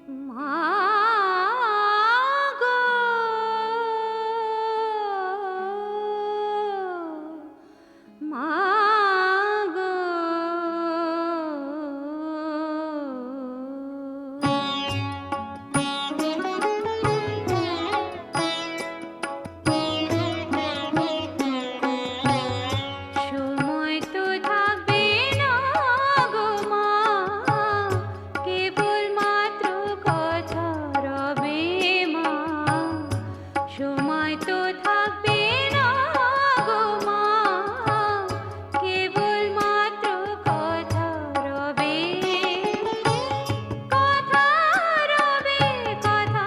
মা গো, মা গো। সময় তো থাকবে না গো মা, কেবল মাত্র কথা রবে মা। সময় তো থাকবে না গো মা, কেবল মাত্র কথা রবে। কথা রবে, কথা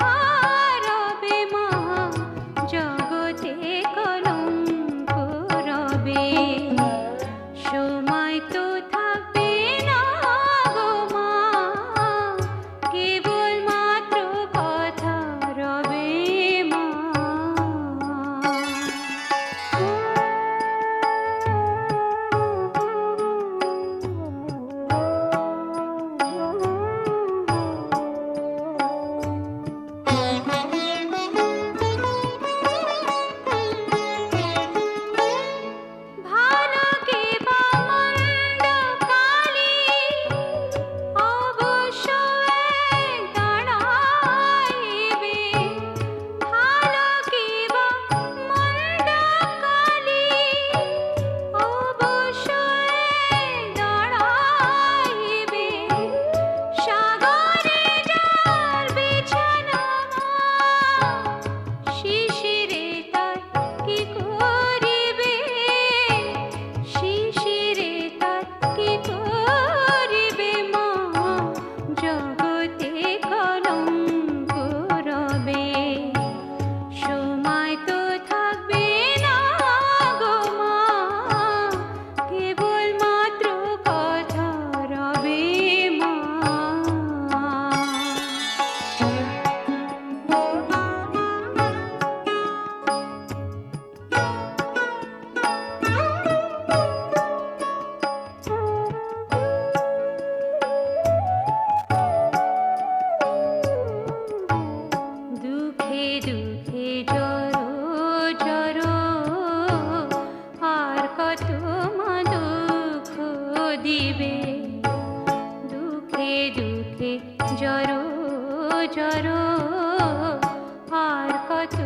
রবে মা, জগতে কলঙ্ক রবে। সময় তো থাকবে না গো মা, কেবল মাত্র কথা রবে মা। ভালো কি বা মন্দ কালে অবশ্য এক দাঁড়াইবে। ভালো কি বা মন্দ কালে অবশ্য এক দাঁড়াইবে। সাগরে যার বিছানা মা, শিশিরে তার কি করিবে। শিশিরে তার কি করিবে মা, জগতে কলঙ্ক রবে। সময় তো থাকবে না গো মা, কেবল মাত্র কথা রবে মা। দুঃখে দুঃখে জড়ো জড়ো, আর কত মা দুঃখ দিবে। দুঃখে দুঃখে জড়ো জড়ো, আর কত